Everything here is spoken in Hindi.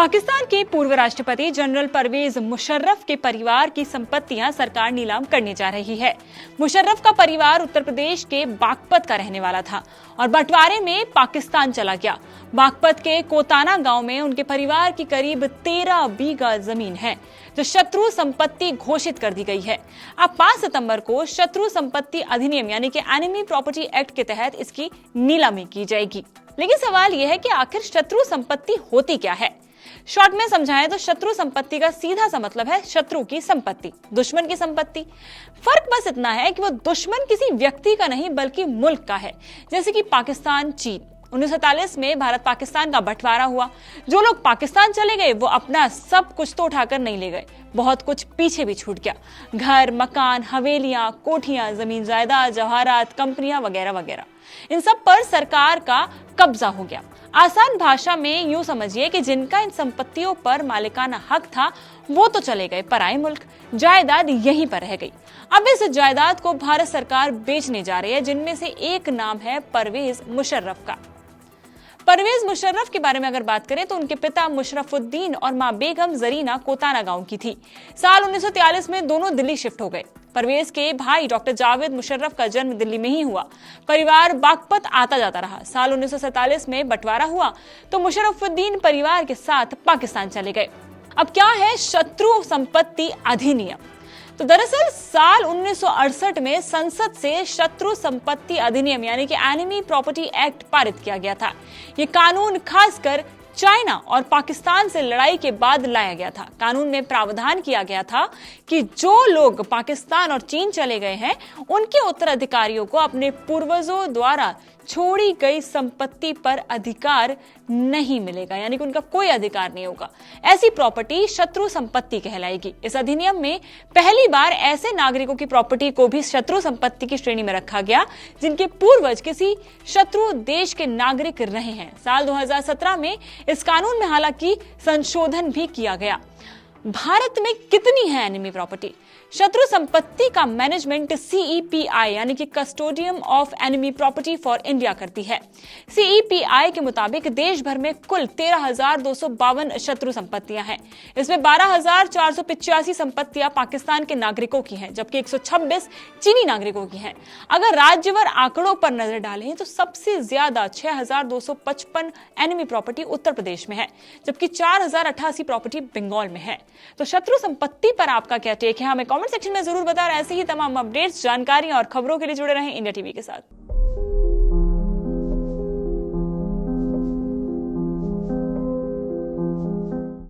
पाकिस्तान के पूर्व राष्ट्रपति जनरल परवेज मुशर्रफ के परिवार की संपत्तियां सरकार नीलाम करने जा रही है। मुशर्रफ का परिवार उत्तर प्रदेश के बागपत का रहने वाला था और बंटवारे में पाकिस्तान चला गया। बागपत के कोताना गांव में उनके परिवार की करीब 13 बीघा जमीन है जो शत्रु संपत्ति घोषित कर दी गई है। अब 5 सितंबर को शत्रु संपत्ति अधिनियम यानी कि एनिमी प्रॉपर्टी एक्ट के तहत इसकी नीलामी की जाएगी। लेकिन सवाल यह है कि आखिर शत्रु संपत्ति होती क्या है। शॉर्ट में समझाएं तो शत्रु संपत्ति का सीधा सा मतलब है शत्रु की संपत्ति, दुश्मन की संपत्ति। फर्क बस इतना है कि वो दुश्मन किसी व्यक्ति का नहीं बल्कि मुल्क का है। जैसे कि पाकिस्तान, चीन। 1947 में भारत पाकिस्तान का बंटवारा हुआ। जो लोग पाकिस्तान चले गए वो अपना सब कुछ तो उठाकर नहीं ले गए, बहुत कुछ पीछे भी छूट गया। घर, मकान, हवेलियां, कोठियां, जमीन जायदाद, जवाहरात, कंपनियां वगैरह वगैरह, इन सब पर सरकार का कब्जा हो गया। आसान भाषा में यूं समझिए कि जिनका इन संपत्तियों पर मालिकाना हक था वो तो चले गए पराए मुल्क, जायदाद यहीं पर रह गई। अब इस जायदाद को भारत सरकार बेचने जा रही है, जिनमें से एक नाम है परवेज मुशर्रफ का। परवेज मुशर्रफ के बारे में अगर बात करें तो उनके पिता मुशर्रफुद्दीन और मां बेगम जरीना कोताना गांव की थी। साल 1943 में दोनों दिल्ली शिफ्ट हो गए। परवेज के भाई डॉक्टर जावेद मुशर्रफ का जन्म दिल्ली में ही हुआ। परिवार बागपत आता जाता रहा। साल 1947 में बंटवारा हुआ तो मुशर्रफुद्दीन परिवार के साथ पाकिस्तान चले गए। अब क्या है शत्रु संपत्ति अधिनियम? तो दरअसल साल 1968 में संसद से शत्रु संपत्ति अधिनियम यानी कि एनिमी प्रॉपर्टी एक्ट पारित किया गया था। ये कानून खासकर चाइना और पाकिस्तान से लड़ाई के बाद लाया गया था। कानून में प्रावधान किया गया था कि जो लोग पाकिस्तान और चीन चले गए हैं उनके उत्तराधिकारियों को अपने पूर्वजों द्वारा छोड़ी गई संपत्ति पर अधिकार नहीं मिलेगा, यानी कि उनका कोई अधिकार नहीं होगा। ऐसी प्रॉपर्टी शत्रु संपत्ति कहलाएगी। इस अधिनियम में पहली बार ऐसे नागरिकों की प्रॉपर्टी को भी शत्रु संपत्ति की श्रेणी में रखा गया जिनके पूर्वज किसी शत्रु देश के नागरिक रहे हैं। साल 2017 में इस कानून में हालांकि संशोधन भी किया गया। भारत में कितनी है एनिमी प्रॉपर्टी? शत्रु संपत्ति का मैनेजमेंट CEPI यानी कि custodian of enemy property for India करती है। CEPI के मुताबिक देश भर में कुल 13,252 शत्रु संपत्तियां हैं। इसमें 12,485 संपत्तियां पाकिस्तान के नागरिकों की हैं, जबकि 126 चीनी नागरिकों की हैं। अगर राज्यवार आंकड़ों पर नजर डालें तो सबसे ज्यादा 6,255 एनिमी प्रॉपर्टी उत्तर प्रदेश में है, जबकि 4,088 प्रॉपर्टी बंगाल में है। तो शत्रु संपत्ति पर आपका क्या टेक है? हमें कमेंट सेक्शन में जरूर बताएं। ऐसे ही तमाम अपडेट्स, जानकारी और खबरों के लिए जुड़े रहें इंडिया टीवी के साथ।